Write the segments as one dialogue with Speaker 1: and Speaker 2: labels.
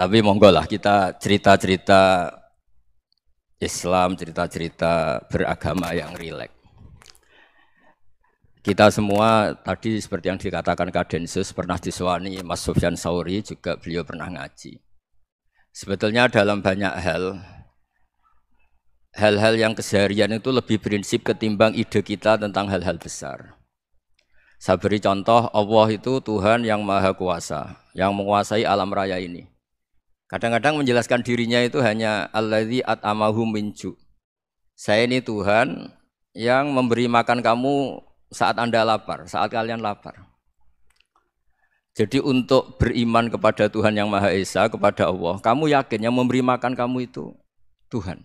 Speaker 1: Tapi monggo lah kita cerita-cerita Islam, cerita-cerita beragama yang rileks. Kita semua tadi seperti yang dikatakan Kak Densus pernah disewani Mas Sufyan Sauri, juga beliau pernah ngaji. Sebetulnya dalam banyak hal-hal yang keseharian itu lebih prinsip ketimbang ide kita tentang hal-hal besar. Saya beri contoh, Allah itu Tuhan yang maha kuasa, yang menguasai alam raya ini. Kadang-kadang menjelaskan dirinya itu hanya alladzi at'amahum min ju'. Saya ini Tuhan yang memberi makan kamu saat Anda lapar, saat kalian lapar. Jadi untuk beriman kepada Tuhan yang Maha Esa, kepada Allah, kamu yakin yang memberi makan kamu itu Tuhan.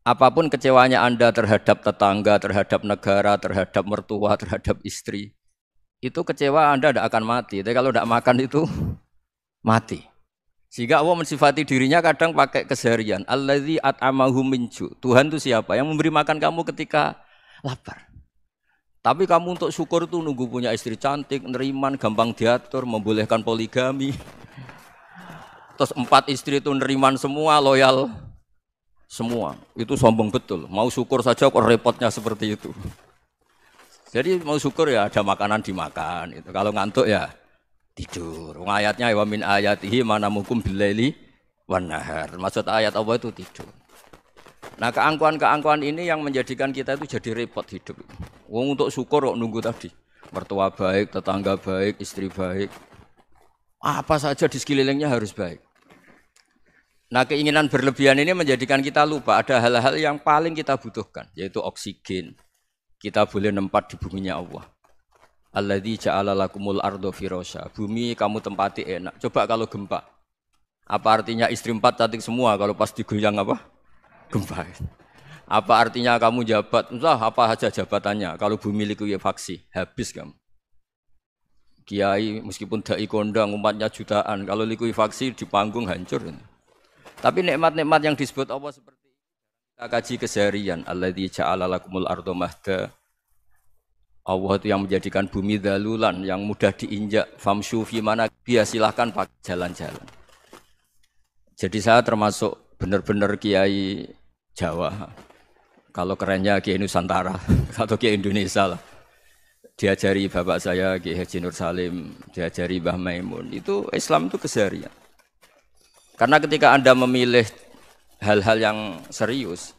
Speaker 1: Apapun kecewanya Anda terhadap tetangga, terhadap negara, terhadap mertua, terhadap istri, itu kecewa Anda tidak akan mati. Tapi kalau tidak makan itu mati. Sehingga Allah mensifati dirinya kadang pakai keseharian. Alladzi at'amahum min ju'. Tuhan itu siapa? Yang memberi makan kamu ketika lapar. Tapi kamu untuk syukur itu nunggu punya istri cantik, neriman, gampang diatur, membolehkan poligami. Terus 4 istri itu neriman semua, loyal semua. Itu sombong betul. Mau syukur saja kok repotnya seperti itu. Jadi mau syukur ya ada makanan dimakan. Itu. Kalau ngantuk ya tidur. Ayatnya wa min ayatihi manamukum billaili wan nahar. Maksud ayat Allah itu tidur. Nah, keangkuhan-keangkuhan ini yang menjadikan kita itu jadi repot hidup. Wong untuk syukur kok nunggu tadi. Mertua baik, tetangga baik, istri baik. Apa saja di sekelilingnya harus baik. Nah, keinginan berlebihan ini menjadikan kita lupa ada hal-hal yang paling kita butuhkan, yaitu oksigen. Kita boleh nempat di buminya Allah. Alladzi ja'ala lakumul ardo firasya. Bumi kamu tempati enak. Coba kalau gempa. Apa artinya istri 4 cantik semua kalau pas digoyang apa? Gempa. Apa artinya kamu jabat? Entah apa saja jabatannya. Kalau bumi likuifaksi, habis kamu. Kiai meskipun dai kondang umatnya jutaan, kalau likuifaksi di panggung hancur. Tapi nikmat-nikmat yang disebut Allah seperti ini kita kaji keseharian. Alladzi ja'ala lakumul ardo mahda. Allah itu yang menjadikan bumi dalulan, yang mudah diinjak. Famshu fi mana biya, silahkan pakai jalan-jalan. Jadi saya termasuk benar-benar kiai Jawa. Kalau kerennya kiai Nusantara atau kiai Indonesia lah. Diajari bapak saya Kiai Haji Nur Salim, diajari Mbah Maimun. Itu Islam itu keseharian. Karena ketika Anda memilih hal-hal yang serius,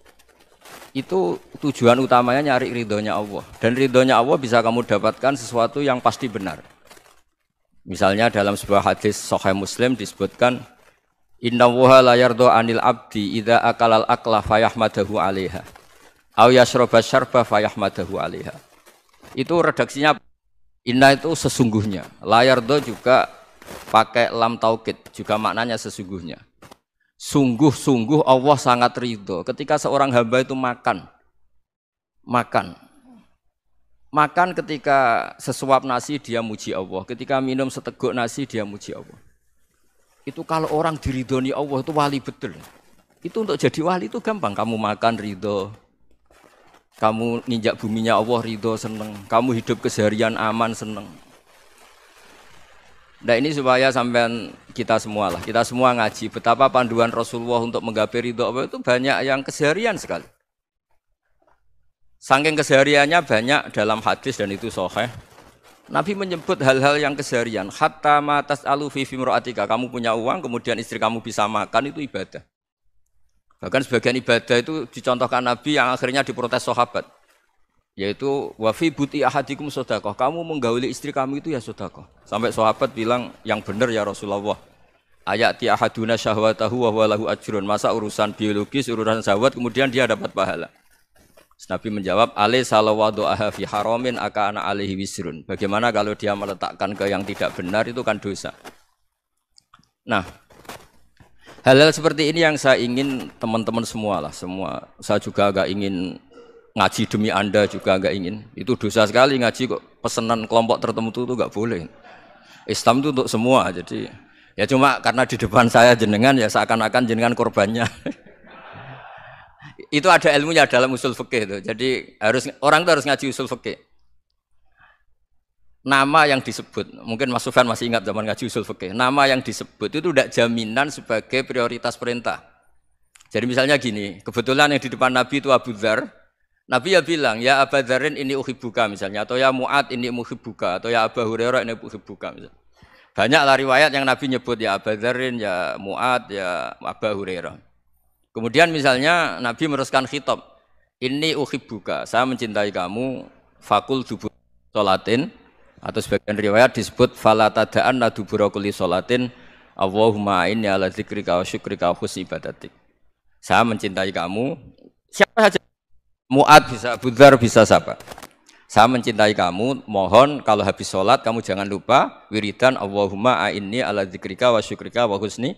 Speaker 1: itu tujuan utamanya nyari ridhonya Allah. Dan ridhonya Allah bisa kamu dapatkan sesuatu yang pasti benar. Misalnya dalam sebuah hadis Sahih Muslim disebutkan, Innallaha la yardha 'anil 'abdi idza akalal akla fayahmadahu 'alaiha aw yashraba syarba fayahmadahu 'alaiha. Itu redaksinya inna itu sesungguhnya. La yardha juga pakai lam taukid, juga maknanya sesungguhnya. Sungguh-sungguh Allah sangat ridho ketika seorang hamba itu makan ketika sesuap nasi dia muji Allah, ketika minum seteguk nasi dia muji Allah. Itu kalau orang diridhoni Allah itu wali betul. Itu untuk jadi wali itu gampang. Kamu makan ridho, kamu nginjak buminya Allah ridho seneng, kamu hidup keseharian aman seneng. Nah ini supaya sampean kita semua ngaji betapa panduan Rasulullah untuk menggapai ridho Allah itu banyak yang keseharian sekali. Saking kesehariannya banyak dalam hadis dan itu sahih. Nabi menyebut hal-hal yang keseharian. Hatta ma tas'alu fi fimra'atika. Kamu punya uang, kemudian istri kamu bisa makan, itu ibadah. Bahkan sebagian ibadah itu dicontohkan Nabi yang akhirnya diprotes sahabat. Yaitu wa fi buti ahadikum sedekah. Kamu menggauli istri kamu itu ya sedekah. Sampai sahabat bilang, yang benar ya Rasulullah. Ayati ahaduna syahwatahu wa huwa lahu ajrun. Masa urusan biologis, urusan syahwat kemudian dia dapat pahala. Nabi menjawab, alai salawadu aha fi haramin akana alaihi wisrun. Bagaimana kalau dia meletakkan ke yang tidak benar, itu kan dosa. Nah, hal-hal seperti ini yang saya ingin teman-teman semua lah, semua. Saya juga agak ingin ngaji demi Anda juga agak ingin. Itu dosa sekali ngaji kok pesanan kelompok tertentu itu enggak boleh. Islam itu untuk semua. Jadi ya cuma karena di depan saya jenengan ya seakan-akan jenengan korbannya. Itu ada ilmunya dalam usul fikih itu. Jadi orang itu harus ngaji usul fikih. nama yang disebut, mungkin Mas Sufyan masih ingat zaman ngaji usul fikih, nama yang disebut itu tidak jaminan sebagai prioritas perintah. Jadi misalnya gini, kebetulan yang di depan Nabi itu Abu Dzar, Nabi ya bilang, ya Abu Dzarin ini uhibbuka misalnya, atau ya Mu'ad ini uhibbuka, atau ya Abu Hurairah ini uhibbuka misalnya. Banyaklah riwayat yang Nabi nyebut ya Abu Dzarin, ya Mu'ad, ya Abu Hurairah. Kemudian misalnya Nabi meneruskan khitab, ini uhibbuka, saya mencintai kamu, fakul dubur sholatin, atau sebagian riwayat disebut fala tada'anna dubura kulli sholatin, Allahumma inni ala dzikrika wa syukrika wa husni ibadatik. Saya mencintai kamu, siapa saja, Mu'ad bisa, Abu Dzar bisa siapa. Saya mencintai kamu, mohon kalau habis sholat kamu jangan lupa wiridan Allahumma a'inni ala dzikrika wa syukrika wa husni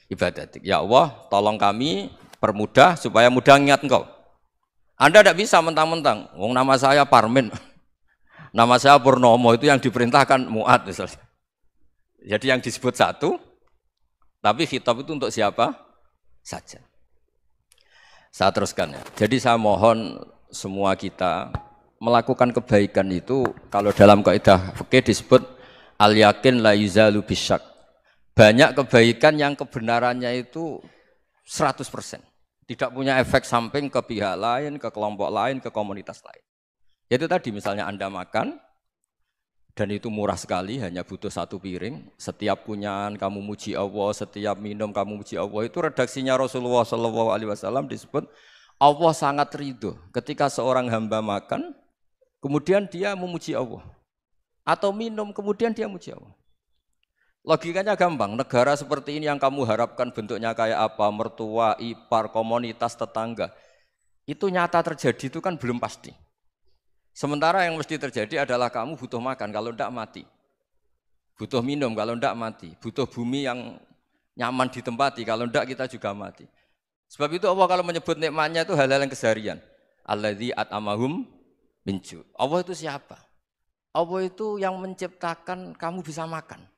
Speaker 1: ibadatik. Ya Allah, tolong kami permudah supaya mudah ingat engkau. Anda tidak bisa mentang-mentang, wong nama saya Parmin, nama saya Purnomo, itu yang diperintahkan Mu'ad misalnya. Jadi yang disebut satu, tapi khitab itu untuk siapa saja. Saya teruskan ya. Jadi saya mohon semua kita melakukan kebaikan itu, kalau dalam kaidah fikih disebut al yakin la yuzalu bisyak. Banyak kebaikan yang kebenarannya itu 100%. Tidak punya efek samping ke pihak lain, ke kelompok lain, ke komunitas lain. Itu tadi misalnya Anda makan dan itu murah sekali, hanya butuh satu piring. Setiap punyaan kamu muji Allah, setiap minum kamu muji Allah. Itu redaksinya Rasulullah SAW disebut Allah sangat ridho ketika seorang hamba makan, kemudian dia memuji Allah. Atau minum, kemudian dia muji Allah. Logikanya gampang, negara seperti ini yang kamu harapkan bentuknya kayak apa, mertua, ipar, komunitas, tetangga. Itu nyata terjadi itu kan belum pasti. Sementara yang mesti terjadi adalah kamu butuh makan, kalau tidak mati. Butuh minum, kalau tidak mati. Butuh bumi yang nyaman ditempati, kalau tidak kita juga mati. Sebab itu Allah kalau menyebut nikmatnya itu hal-hal yang keseharian. Alladzi at'amahum min ju'. Allah itu siapa? Allah itu yang menciptakan kamu bisa makan.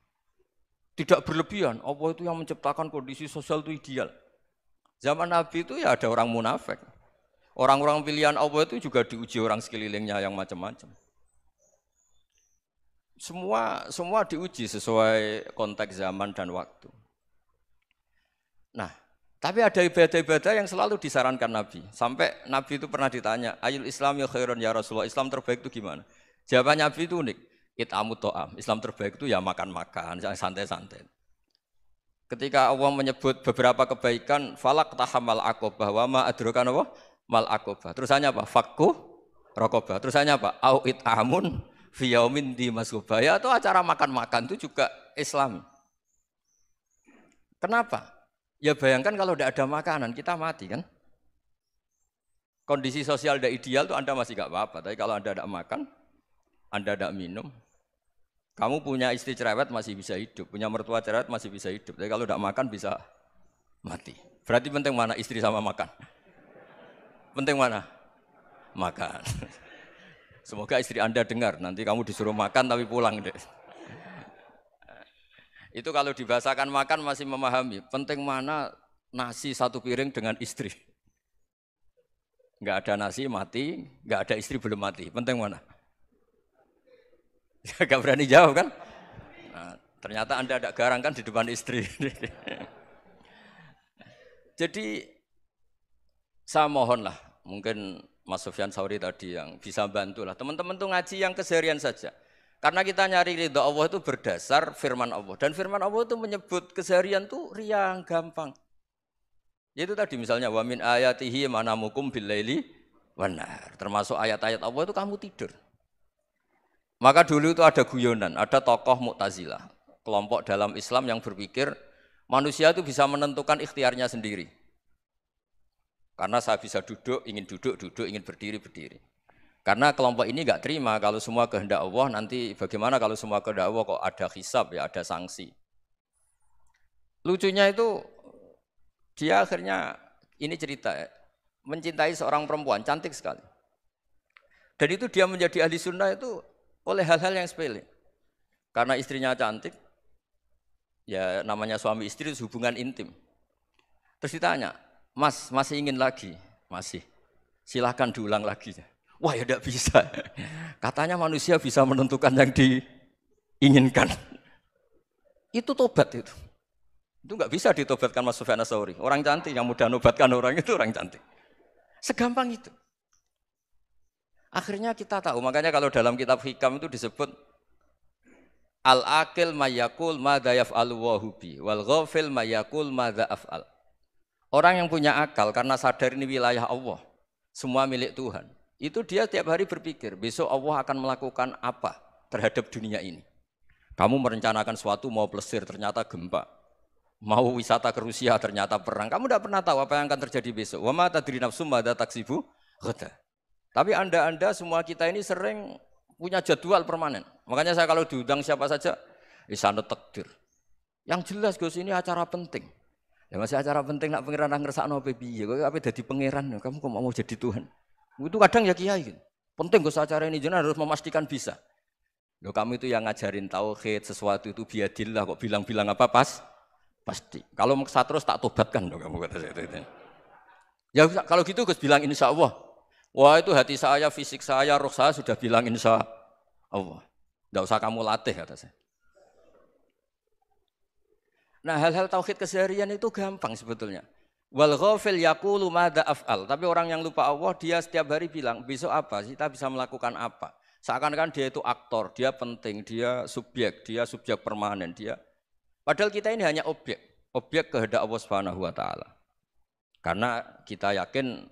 Speaker 1: Tidak berlebihan, Allah itu yang menciptakan kondisi sosial itu ideal. Zaman Nabi itu ya ada orang munafik. Orang-orang pilihan Allah itu juga diuji orang sekelilingnya yang macam-macam. Semua diuji sesuai konteks zaman dan waktu. Nah, tapi ada ibadah-ibadah yang selalu disarankan Nabi. Sampai Nabi itu pernah ditanya, ayul Islam ya khairun ya Rasulullah, Islam terbaik itu gimana? Jawaban Nabi itu unik, it'amut to'am. Islam terbaik itu ya makan-makan, santai-santai. Ketika Allah menyebut beberapa kebaikan, falak tahamal aqobah, wa ma adrokan apa? Mal aqobah. Terusannya apa? Fakku raqobah. Terusannya apa? Au it'amun fi yaumin di masghubah. Ya itu acara makan-makan itu juga Islam. Kenapa? Ya bayangkan kalau tidak ada makanan, kita mati kan? Kondisi sosial tidak ideal itu Anda masih gak apa-apa. Tapi kalau Anda tidak makan, Anda tidak minum, kamu punya istri cerewet masih bisa hidup, punya mertua cerewet masih bisa hidup. Tapi kalau tidak makan bisa mati. Berarti penting mana istri sama makan? Penting mana? Makan. Semoga istri Anda dengar, nanti kamu disuruh makan tapi pulang deh. Itu kalau dibahasakan makan masih memahami. Penting mana nasi satu piring dengan istri. Enggak ada nasi mati, enggak ada istri belum mati. Penting mana? Enggak berani jawab kan? Nah, ternyata Anda ada garang kan di depan istri. Jadi saya mohonlah, mungkin Mas Sufyan Sauri tadi yang bisa bantulah. Teman-teman tuh ngaji yang keseharian saja. Karena kita nyari ridha Allah itu berdasar firman Allah. Dan firman Allah itu menyebut keseharian tuh riang, gampang. Yaitu tadi misalnya wa min ayatihi manamukum billaili wanar. Termasuk ayat-ayat Allah itu kamu tidur. Maka dulu itu ada guyonan, ada tokoh Mu'tazilah, kelompok dalam Islam yang berpikir manusia itu bisa menentukan ikhtiarnya sendiri. Karena saya bisa duduk, ingin berdiri, berdiri. Karena kelompok ini enggak terima kalau semua kehendak Allah, nanti bagaimana kalau semua kehendak Allah kok ada hisab ya, ada sanksi. Lucunya itu dia akhirnya ini cerita ya, mencintai seorang perempuan cantik sekali. Dan itu dia menjadi ahli sunnah itu oleh hal-hal yang sepele. Karena istrinya cantik, ya namanya suami istri itu hubungan intim. Terus ditanya, Mas, masih ingin lagi? Masih. Silahkan diulang lagi. Wah ya tidak bisa. Katanya manusia bisa menentukan yang inginkan. Itu tobat itu. Itu nggak bisa ditobatkan Mas Sufyan Ats-Tsauri. Orang cantik yang mudah nobatkan orang itu orang cantik. Segampang itu. Akhirnya kita tahu, makanya kalau dalam kitab Hikam itu disebut al-aqil mayakul madza yaf'alu wa hubi wal ghafil mayakul madza af'al. Orang yang punya akal karena sadar ini wilayah Allah, semua milik Tuhan. Itu dia tiap hari berpikir, besok Allah akan melakukan apa terhadap dunia ini. Kamu merencanakan sesuatu mau plesir, ternyata gempa. Mau wisata ke Rusia, ternyata perang. Kamu tidak pernah tahu apa yang akan terjadi besok. Wa ma tadri nafsum madza taksibu ghadan. Tapi anda semua kita ini sering punya jadwal permanen. Makanya saya kalau diundang siapa saja, isane takdir. Yang jelas Gus ini acara penting. Ya masih acara penting nak pangeran ngersakno apa piye? Kok ape dadi pangeran? Kamu kok mau jadi Tuhan? Itu kadang ya kiai. Penting Gus acara ini jenengan harus memastikan bisa. Loh kamu itu yang ngajarin tauhid, sesuatu itu biadillah kok bilang-bilang apa pasti. Kalau maksa terus tak tobatkan loh kamu kata saya itu. Ya kalau gitu Gus bilang insya Allah. Wah itu hati saya, fisik saya, roh saya sudah bilang insya Allah. Tidak usah kamu latih kata saya. Nah hal-hal tauhid keseharian itu gampang sebetulnya. Wal ghafil yaqulu madza af'al. Tapi orang yang lupa Allah dia setiap hari bilang besok apa? Kita bisa melakukan apa? Seakan-akan dia itu aktor, dia penting, dia subjek permanen, dia. Padahal kita ini hanya objek kehendak Allah Subhanahu wa taala. Karena kita yakin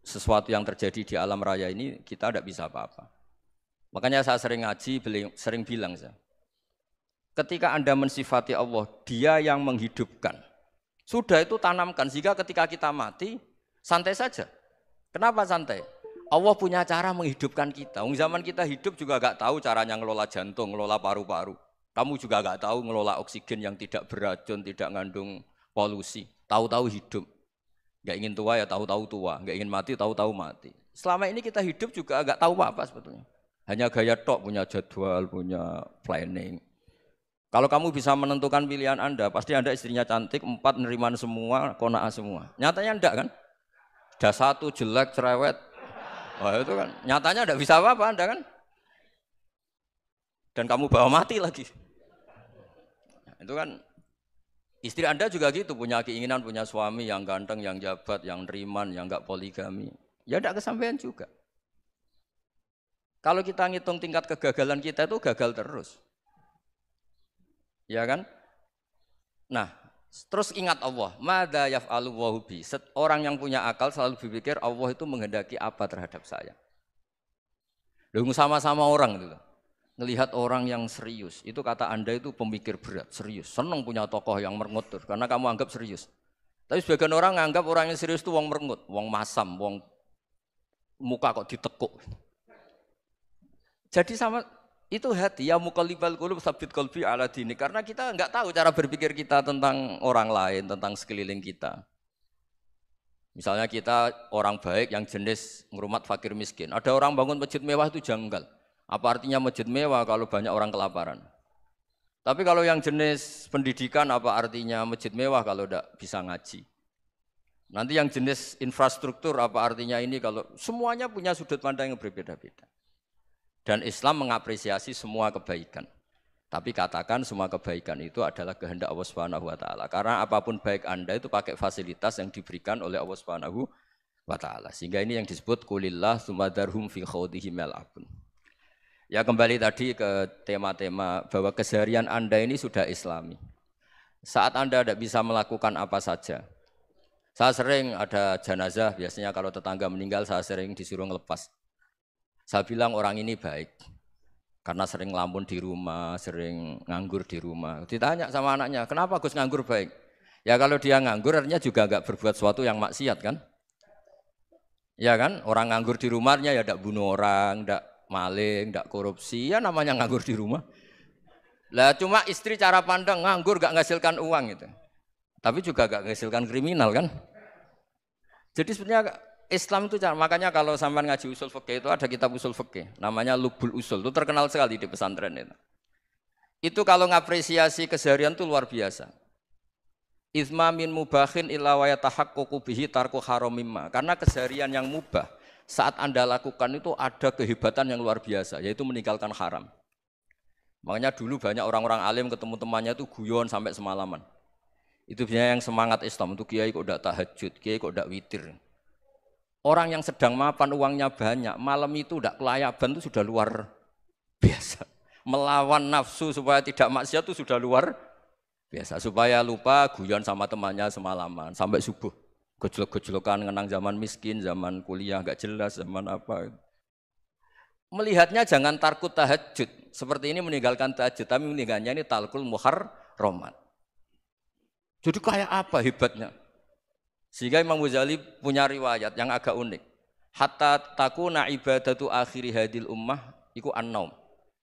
Speaker 1: sesuatu yang terjadi di alam raya ini kita tidak bisa apa-apa. Makanya saya sering ngaji, sering bilang saya. Ketika Anda mensifati Allah, Dia yang menghidupkan. Sudah itu tanamkan sehingga ketika kita mati santai saja. Kenapa santai? Allah punya cara menghidupkan kita. Zaman kita hidup juga gak tahu caranya ngelola jantung, ngelola paru-paru. Kamu juga gak tahu ngelola oksigen yang tidak beracun, tidak mengandung polusi. Tahu-tahu hidup. Gak ingin tua ya tahu-tahu tua. Gak ingin mati tahu-tahu mati. Selama ini kita hidup juga gak tahu apa sebetulnya. Hanya gaya tok, punya jadwal, punya planning. Kalau kamu bisa menentukan pilihan Anda, pasti Anda istrinya cantik, 4 neriman semua, kona'ah semua. Nyatanya enggak kan? Ada 1 jelek, cerewet. Wah itu kan, nyatanya enggak bisa apa-apa Anda kan? Dan kamu bawa mati lagi. Nah, itu kan, istri Anda juga gitu, punya keinginan, punya suami yang ganteng, yang jabat, yang neriman, yang enggak poligami. Ya enggak kesampaian juga. Kalau kita ngitung tingkat kegagalan kita itu gagal terus. Ya kan? Nah, terus ingat Allah, madza yaf'alu wa hubi. Orang yang punya akal selalu berpikir Allah itu menghendaki apa terhadap saya. Loh sama-sama orang itu. Ngelihat orang yang serius, itu kata Anda itu pemikir berat, serius. Senang punya tokoh yang merengut karena kamu anggap serius. Tapi sebagian orang nganggap orang yang serius itu wong merengut, wong masam, wong muka kok ditekuk. Jadi sama itu hati ya muqallibal qulub tsabbit qalbi ala dini, karena kita enggak tahu cara berpikir kita tentang orang lain, tentang sekeliling kita. Misalnya kita orang baik yang jenis ngrumat fakir miskin. Ada orang bangun masjid mewah itu janggal. Apa artinya masjid mewah kalau banyak orang kelaparan? Tapi kalau yang jenis pendidikan apa artinya masjid mewah kalau enggak bisa ngaji? Nanti yang jenis infrastruktur apa artinya ini kalau semuanya punya sudut pandang yang berbeda-beda. Dan Islam mengapresiasi semua kebaikan. Tapi katakan semua kebaikan itu adalah kehendak Allah Subhanahu wa taala. Karena apapun baik Anda itu pakai fasilitas yang diberikan oleh Allah Subhanahu wa taala. Sehingga ini yang disebut qulillah tsumadarhum fi khawdihim yal'abun. Ya kembali tadi ke tema-tema bahwa keseharian Anda ini sudah Islami. Saat Anda tidak bisa melakukan apa saja. Saya sering ada jenazah, biasanya kalau tetangga meninggal saya sering disuruh ngelepas. Saya bilang orang ini baik, karena sering ngelamun di rumah, sering nganggur di rumah. Ditanya sama anaknya, kenapa Gus nganggur baik? Ya kalau dia nganggur artinya juga enggak berbuat sesuatu yang maksiat kan? Ya kan, orang nganggur di rumahnya ya enggak bunuh orang, enggak maling, enggak korupsi, ya namanya nganggur di rumah. Lah cuma istri cara pandang nganggur enggak menghasilkan uang itu. Tapi juga enggak menghasilkan kriminal kan? Jadi sebenarnya Islam itu makanya kalau sampean ngaji usul fikih itu ada kitab usul fikih namanya Lubul Usul, itu terkenal sekali di pesantren itu. Itu kalau ngapresiasi keseharian itu luar biasa. Izma min mubahin illa wa yatahaqqaqu bihi tarku haramimma. Karena keseharian yang mubah saat Anda lakukan itu ada kehebatan yang luar biasa, yaitu meninggalkan haram. Makanya dulu banyak orang-orang alim ketemu temannya itu guyon sampai semalaman. Itu biasanya yang semangat Islam itu kiai kok ndak tahajud, kiai kok ndak witir. Orang yang sedang mapan uangnya banyak, malam itu ndak kelayaban itu sudah luar biasa. Melawan nafsu supaya tidak maksiat itu sudah luar biasa. Supaya lupa guyon sama temannya semalaman sampai subuh. Gejolok-gejolokan ngenang zaman miskin, zaman kuliah nggak jelas, zaman apa. Melihatnya jangan tarkut tahajud. Seperti ini meninggalkan tahajud, tapi meninggalkannya ini talkul muharramat. Jadi kayak apa hebatnya? Sehingga Imam Ghazali punya riwayat yang agak unik. Hatta takuna ibadatu akhiri hadil ummah iku an-naum.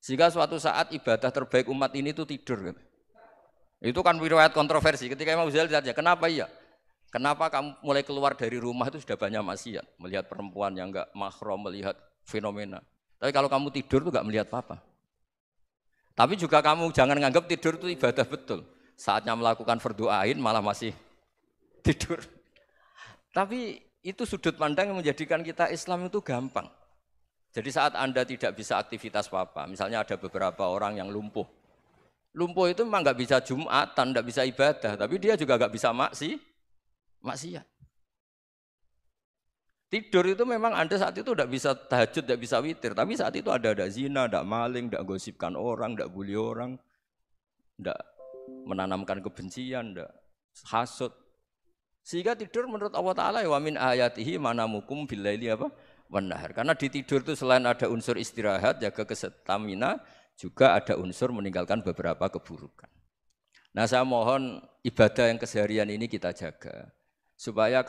Speaker 1: Sehingga suatu saat ibadah terbaik umat ini itu tidur. Itu kan riwayat kontroversi. Ketika Imam Ghazali ditanya, kenapa iya? Kenapa kamu mulai keluar dari rumah itu sudah banyak maksiat? Melihat perempuan yang enggak mahram, melihat fenomena. Tapi kalau kamu tidur itu enggak melihat apa-apa. Tapi juga kamu jangan menganggap tidur itu ibadah betul. Saatnya melakukan fardhu ain malah masih tidur. Tapi itu sudut pandang yang menjadikan kita Islam itu gampang. Jadi saat Anda tidak bisa aktivitas apa-apa, misalnya ada beberapa orang yang lumpuh. Lumpuh itu memang nggak bisa Jumatan, nggak bisa ibadah, tapi dia juga nggak bisa maksiat. Tidur itu memang Anda saat itu tidak bisa tahajud, tidak bisa witir, tapi saat itu ada zina, ada maling, tidak gosipkan orang, tidak bully orang, tidak menanamkan kebencian, tidak hasud. Sehingga tidur menurut Allah Ta'ala wa min ayatihi manamukum billaili apa? Wan nahar. Karena di tidur itu selain ada unsur istirahat, jaga kestamina, juga ada unsur meninggalkan beberapa keburukan. Nah saya mohon ibadah yang keseharian ini kita jaga. Supaya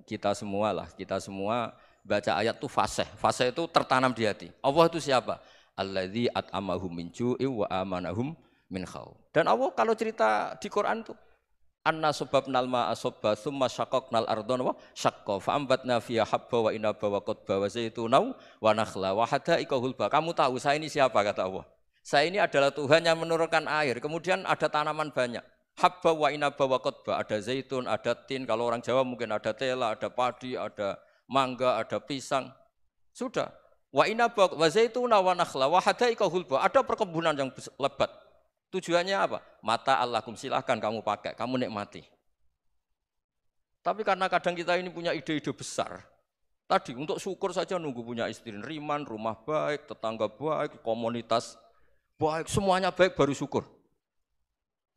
Speaker 1: kita semua baca ayat itu fasih. Fasih itu tertanam di hati. Allah itu siapa? Alladzi at'amahum min ju'i wa amanahum min khauf. Dan Allah kalau cerita di Quran itu anna subabnal ma'a subba thumma syaqqaqnal ardha wa syaqqa fa ambatna fiha habba wa inaba wa qadba wa zaituna wa nakhla wa hada'iqa hulba. Kamu tahu saya ini siapa kata Allah? Saya ini adalah Tuhan yang menurunkan air, kemudian ada tanaman banyak. Habba wa inaba wa qadba, ada zaitun, ada tin, kalau orang Jawa mungkin ada tela, ada padi, ada mangga, ada pisang. Sudah. Wa inaba wa zaituna wa nakhla wa hada'iqa hulba. Ada perkebunan yang lebat. Tujuannya apa? Mata Allahkum, silahkan kamu pakai, kamu nikmati. Tapi karena kadang kita ini punya ide-ide besar. Tadi untuk syukur saja nunggu punya istri riman, rumah baik, tetangga baik, komunitas baik, semuanya baik baru syukur.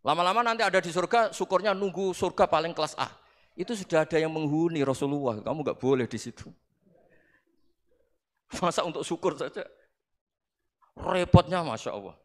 Speaker 1: Lama-lama nanti ada di surga, syukurnya nunggu surga paling kelas A. Itu sudah ada yang menghuni Rasulullah, kamu nggak boleh di situ. Masa untuk syukur saja? Repotnya Masya Allah.